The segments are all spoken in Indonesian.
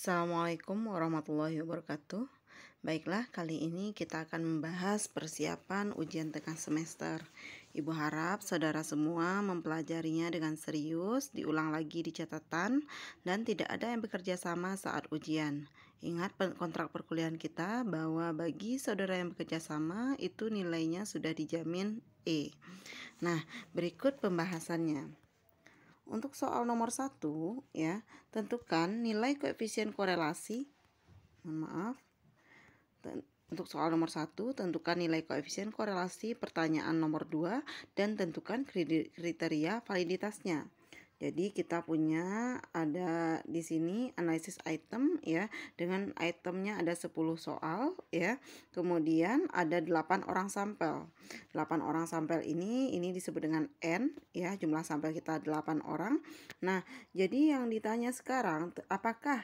Assalamualaikum warahmatullahi wabarakatuh. Baiklah, kali ini kita akan membahas persiapan ujian tengah semester. Ibu harap saudara semua mempelajarinya dengan serius, diulang lagi di catatan, dan tidak ada yang bekerja sama saat ujian. Ingat kontrak perkuliahan kita bahwa bagi saudara yang bekerja sama itu nilainya sudah dijamin E. Nah, berikut pembahasannya. Untuk soal nomor 1 ya, tentukan nilai koefisien korelasi. Untuk soal nomor 1, tentukan nilai koefisien korelasi pertanyaan nomor 2 dan tentukan kriteria validitasnya. Jadi kita punya ada di sini analisis item ya, dengan itemnya ada 10 soal ya. Kemudian ada 8 orang sampel. 8 orang sampel ini disebut dengan N ya, jumlah sampel kita 8 orang. Nah, jadi yang ditanya sekarang apakah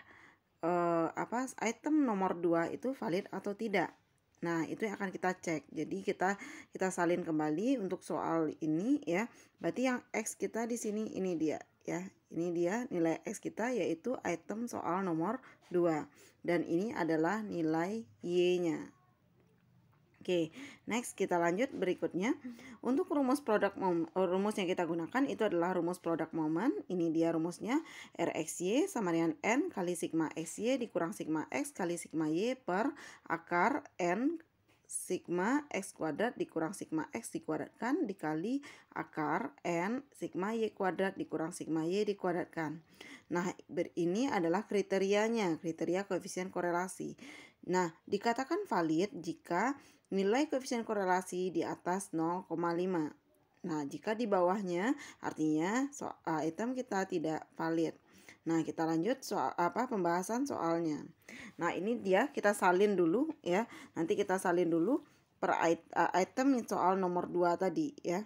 item nomor 2 itu valid atau tidak. Nah, itu yang akan kita cek. Jadi kita salin kembali untuk soal ini ya. Berarti yang X kita di sini ini dia ya. Ini dia nilai X kita, yaitu item soal nomor 2. Dan ini adalah nilai Y-nya. Oke, next kita lanjut berikutnya. Untuk rumus rumus yang kita gunakan itu adalah rumus produk momen. Ini dia rumusnya, RXY sama dengan N kali sigma XY dikurang sigma X kali sigma Y per akar N sigma X kuadrat dikurang sigma X dikuadratkan dikali akar N sigma Y kuadrat dikurang sigma Y dikuadratkan. Nah, ini adalah kriterianya, kriteria koefisien korelasi. Nah, dikatakan valid jika nilai koefisien korelasi di atas 0,5. Nah, jika di bawahnya artinya item kita tidak valid. Nah, kita lanjut soal pembahasan soalnya. Nah, ini dia kita salin dulu ya. Nanti kita salin dulu per item soal nomor 2 tadi ya.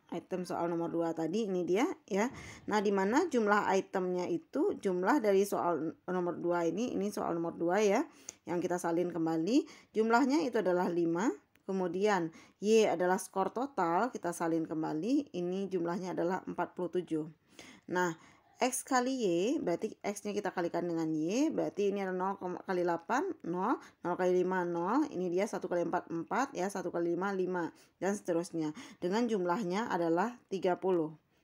Item soal nomor 2 tadi ini dia ya. Nah, di mana jumlah itemnya itu jumlah dari soal nomor 2 ini soal nomor 2 ya. Yang kita salin kembali, jumlahnya itu adalah 5. Kemudian Y adalah skor total, kita salin kembali, ini jumlahnya adalah 47. Nah, X kali Y, berarti X-nya kita kalikan dengan Y, berarti ini adalah 0 kali 8, 0, 0 kali 5, 0, ini dia 1 kali 4, 4, ya, 1 kali 5, 5, dan seterusnya. Dengan jumlahnya adalah 30.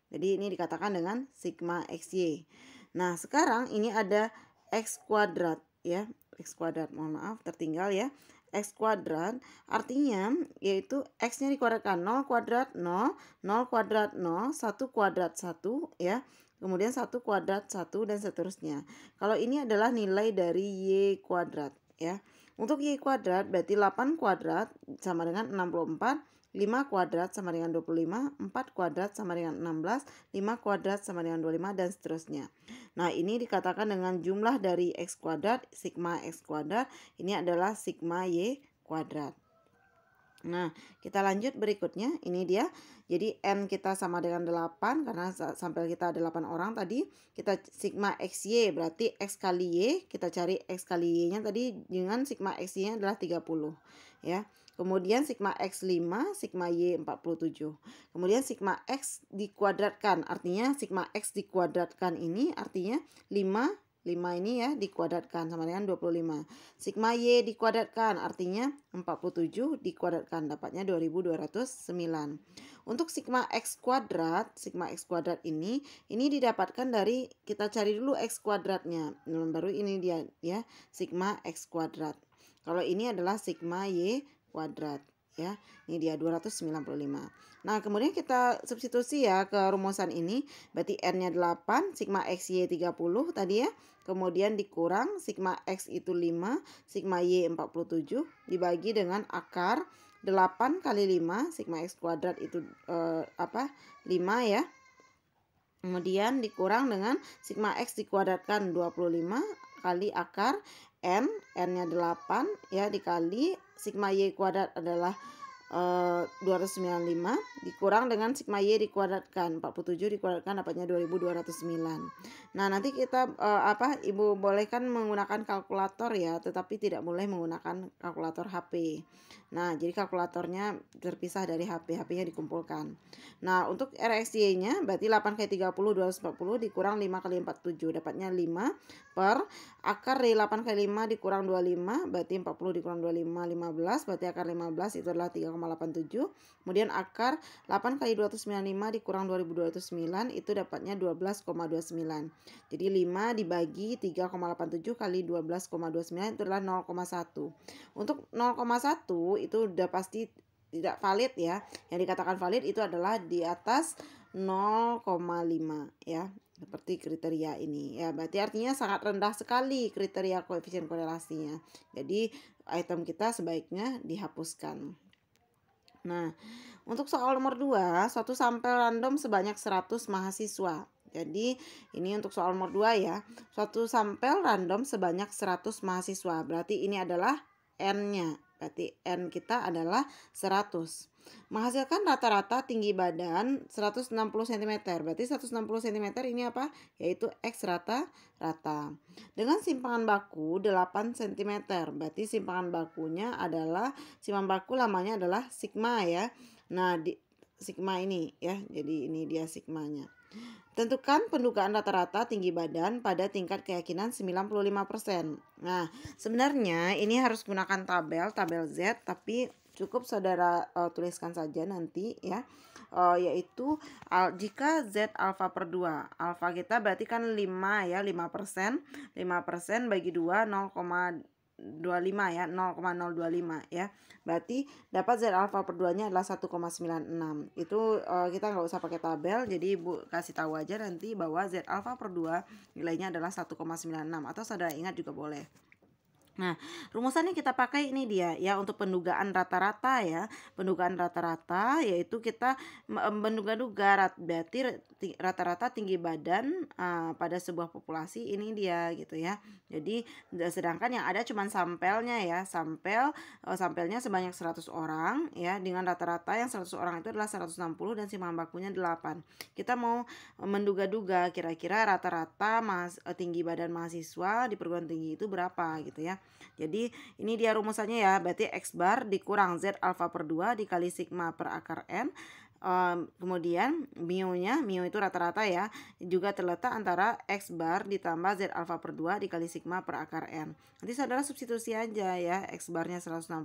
Jadi ini dikatakan dengan sigma XY. Nah, sekarang ini ada X kuadrat, ya, X kuadrat, mohon maaf, tertinggal ya. X kuadrat artinya yaitu X-nya dikuadratkan 0 kuadrat 0, 0 kuadrat 0, 1 kuadrat 1 ya. Kemudian 1 kuadrat 1 dan seterusnya. Kalau ini adalah nilai dari Y kuadrat ya. Untuk Y kuadrat berarti 8 kuadrat sama dengan 64, 5 kuadrat sama dengan 25, 4 kuadrat sama dengan 16, 5 kuadrat sama dengan 25 dan seterusnya. Nah, ini dikatakan dengan jumlah dari X kuadrat, sigma X kuadrat, ini adalah sigma Y kuadrat. Nah, kita lanjut berikutnya. Ini dia. Jadi N kita sama dengan 8 karena sampel kita ada 8 orang tadi. Kita sigma XY berarti X kali Y. Kita cari X kali Y-nya tadi dengan sigma XY-nya adalah 30 ya. Kemudian sigma X5, sigma Y 47. Kemudian sigma X dikuadratkan. Artinya sigma X dikuadratkan ini artinya 5 ini ya dikuadratkan sama dengan 25. Sigma Y dikuadratkan artinya 47 dikuadratkan dapatnya 2209. Untuk sigma X kuadrat ini didapatkan dari kita cari dulu X kuadratnya. Baru ini dia ya, sigma X kuadrat. Kalau ini adalah sigma Y kuadrat ya. Ini dia 295. Nah, kemudian kita substitusi ya ke rumusan ini. Berarti N-nya 8, sigma XY 30 tadi ya. Kemudian dikurang sigma X itu 5, sigma Y 47 dibagi dengan akar 8 kali 5, sigma X kuadrat itu 5 ya. Kemudian dikurang dengan sigma X dikuadratkan 25 kali akar N-nya 8 ya dikali sigma Y kuadrat adalah 295 dikurang dengan sigma Y dikuadratkan 47 dikuadratkan dapatnya 2209. Nah, nanti kita Ibu boleh kan menggunakan kalkulator ya, tetapi tidak boleh menggunakan kalkulator HP. Nah, jadi kalkulatornya terpisah dari HP, HP-nya dikumpulkan. Nah, untuk RSY-nya berarti 8 kali 30 240 dikurang 5 kali 47 dapatnya 5 per akar dari 8 kali 5 dikurang 25 berarti 40 dikurang 25 15 berarti akar 15 itu adalah 3,87. Kemudian akar 8 kali 295 dikurang 2209 itu dapatnya 12,29. Jadi 5 dibagi 3,87 kali 12,29 itu adalah 0,1. Untuk 0,1 itu udah pasti tidak valid ya. Yang dikatakan valid itu adalah di atas 0,5 ya. Seperti kriteria ini ya, berarti artinya sangat rendah sekali kriteria koefisien korelasinya. Jadi item kita sebaiknya dihapuskan. Nah, untuk soal nomor 2, suatu sampel random sebanyak 100 mahasiswa. Jadi ini untuk soal nomor 2 ya. Suatu sampel random sebanyak 100 mahasiswa. Berarti ini adalah N-nya. Berarti N kita adalah 100. Menghasilkan rata-rata tinggi badan 160 cm. Berarti 160 cm ini apa? Yaitu X rata-rata. Dengan simpangan baku 8 cm. Berarti simpangan bakunya adalah, simpangan baku lamanya adalah sigma ya. Nah, di sigma ini ya. Jadi ini dia sigmanya. Tentukan pendugaan rata-rata tinggi badan pada tingkat keyakinan 95%. Nah, sebenarnya ini harus gunakan tabel Z, tapi cukup saudara tuliskan saja nanti ya. Yaitu jika Z alfa per 2. Alfa kita berarti kan 5 ya, 5%. 5% bagi 2 0,25 ya, 0,025 ya. Berarti dapat Z alfa per 2-nya adalah 1,96. Itu kita nggak usah pakai tabel, jadi Ibu kasih tahu aja nanti bahwa Z alfa per 2 nilainya adalah 1,96 atau saudara ingat juga boleh. Nah, rumusannya kita pakai ini dia ya, untuk pendugaan rata-rata ya. Pendugaan rata-rata yaitu kita menduga-duga berarti rata-rata tinggi badan pada sebuah populasi, ini dia gitu ya. Jadi sedangkan yang ada cuma sampelnya ya. Sampelnya sebanyak 100 orang ya, dengan rata-rata yang 100 orang itu adalah 160 dan simpangan bakunya 8. Kita mau menduga-duga kira-kira rata-rata tinggi badan mahasiswa di perguruan tinggi itu berapa gitu ya. Jadi ini dia rumusannya ya, berarti X bar dikurang Z alfa per 2 dikali sigma per akar N. Kemudian mu itu rata-rata ya, juga terletak antara X bar ditambah Z alfa per 2 dikali sigma per akar N. Nanti saudara substitusi aja ya, X barnya 160,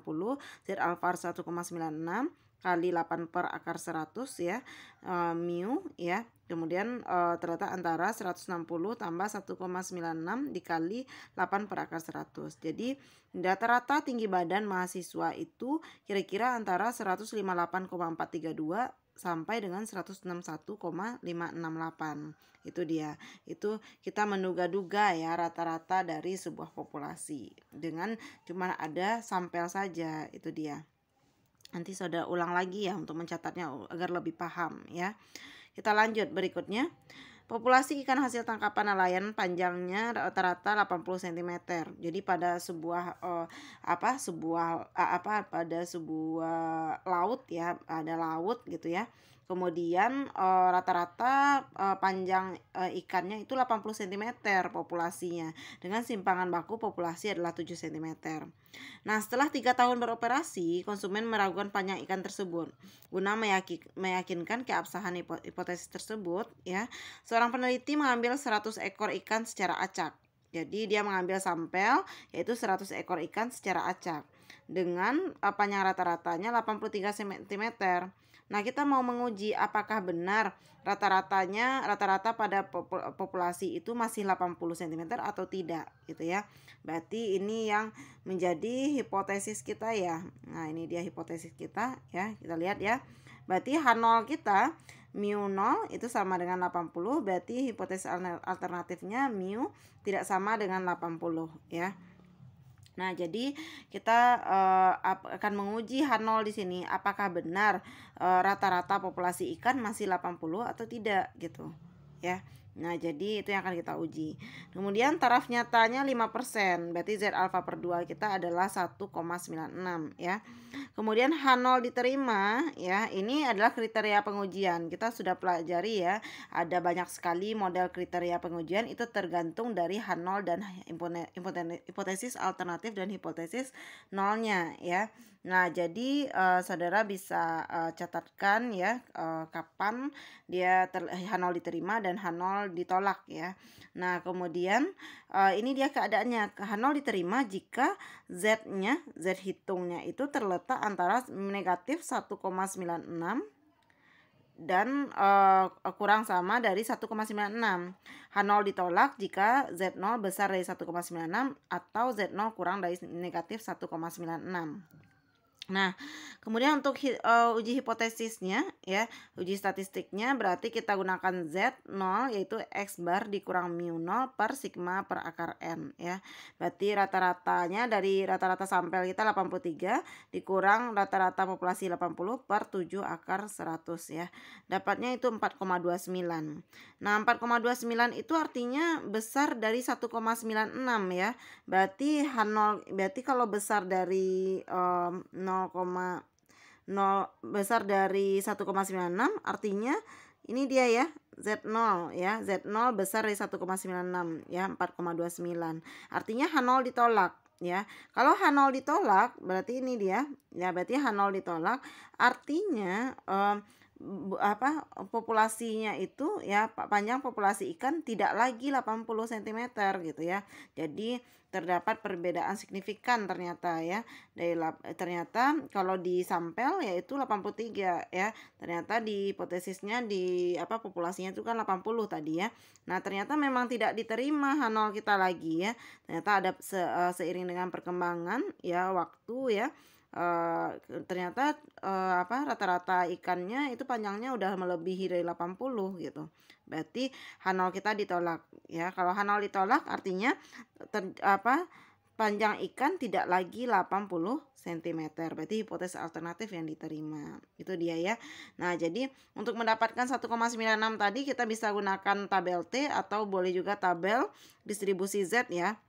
Z alfa 1,96 kali 8 per akar 100 ya, mu ya. Kemudian terletak antara 160 tambah 1,96 dikali 8 per akar 100. Jadi rata-rata tinggi badan mahasiswa itu kira-kira antara 158,432 sampai dengan 161,568. Itu dia. Itu kita menduga-duga ya rata-rata dari sebuah populasi dengan cuma ada sampel saja, itu dia. Nanti saudara ulang lagi ya untuk mencatatnya agar lebih paham ya. Kita lanjut berikutnya. Populasi ikan hasil tangkapan nelayan panjangnya rata-rata 80 cm. Jadi pada sebuah pada sebuah laut ya, ada laut gitu ya. Kemudian rata-rata panjang ikannya itu 80 cm populasinya. Dengan simpangan baku populasi adalah 7 cm. Nah, setelah 3 tahun beroperasi, konsumen meragukan panjang ikan tersebut. Guna meyakinkan keabsahan hipotesis tersebut ya, seorang peneliti mengambil 100 ekor ikan secara acak. Jadi dia mengambil sampel yaitu 100 ekor ikan secara acak dengan panjang rata-ratanya 83 cm. Nah, kita mau menguji apakah benar rata-rata pada populasi itu masih 80 cm atau tidak gitu ya. Berarti ini yang menjadi hipotesis kita ya. Nah, ini dia hipotesis kita ya. Kita lihat ya. Berarti H0 kita mu 0 itu sama dengan 80, berarti hipotesis alternatifnya mu tidak sama dengan 80 ya. Nah, jadi kita akan menguji H0 di sini apakah benar rata-rata populasi ikan masih 80 atau tidak gitu ya. Nah, jadi itu yang akan kita uji. Kemudian taraf nyatanya 5%, berarti Z alfa per 2 kita adalah 1,96 ya. Kemudian H0 diterima ya, ini adalah kriteria pengujian. Kita sudah pelajari ya, ada banyak sekali model kriteria pengujian, itu tergantung dari H0 dan hipotesis alternatif dan hipotesis nolnya ya. Nah, jadi saudara bisa catatkan ya kapan dia H0 diterima dan H0 ditolak ya. Nah, kemudian ini dia keadaannya. H0 diterima jika Z-nya, Z hitungnya itu terletak antara negatif 1,96 dan kurang sama dari 1,96. H0 ditolak jika Z0 besar dari 1,96 atau Z0 kurang dari negatif 1,96. Nah, kemudian untuk uji hipotesisnya ya, uji statistiknya berarti kita gunakan Z0 yaitu X bar dikurang mu 0 per sigma per akar N ya. Berarti rata-ratanya dari rata-rata sampel kita 83 dikurang rata-rata populasi 80 per 7 akar 100 ya. Dapatnya itu 4,29. Nah, 4,29 itu artinya besar dari 1,96 ya. Berarti H0 berarti kalau besar dari 0, besar dari 1,96 artinya ini dia ya, Z0 ya, Z0 besar dari 1,96 ya, 4,29. Artinya H0 ditolak ya. Kalau H0 ditolak berarti ini dia ya, berarti H0 ditolak artinya populasinya itu ya, panjang populasi ikan tidak lagi 80 cm gitu ya. Jadi terdapat perbedaan signifikan ternyata ya. Ternyata kalau di sampel yaitu 83 ya. Ternyata di hipotesisnya di populasinya itu kan 80 tadi ya. Nah, ternyata memang tidak diterima H0 kita lagi ya. Ternyata ada seiring dengan perkembangan ya waktu ya. Ternyata rata-rata ikannya itu panjangnya udah melebihi dari 80 gitu. Berarti H0 kita ditolak ya. Kalau H0 ditolak artinya panjang ikan tidak lagi 80 cm. Berarti hipotesis alternatif yang diterima. Itu dia ya. Nah, jadi untuk mendapatkan 1,96 tadi kita bisa gunakan tabel T atau boleh juga tabel distribusi Z ya.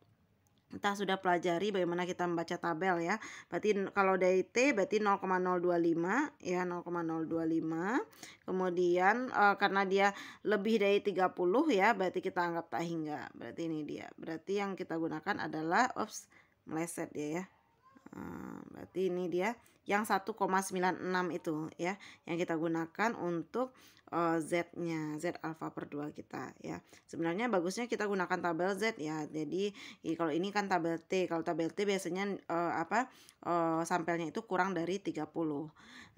Kita sudah pelajari bagaimana kita membaca tabel ya. Berarti kalau dari T berarti 0,025 ya, 0,025. Kemudian karena dia lebih dari 30 ya, berarti kita anggap tak hingga. Berarti ini dia. Berarti yang kita gunakan adalah meleset ya. Berarti ini dia yang 1,96 itu ya, yang kita gunakan untuk Z-nya, Z alfa per 2 kita ya. Sebenarnya bagusnya kita gunakan tabel Z ya. Jadi kalau ini kan tabel T. Kalau tabel T biasanya sampelnya itu kurang dari 30.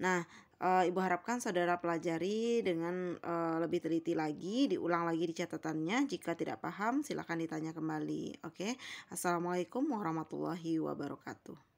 Nah, Ibu harapkan saudara pelajari dengan lebih teliti lagi, diulang lagi di catatannya. Jika tidak paham, silakan ditanya kembali. Oke. Assalamualaikum warahmatullahi wabarakatuh.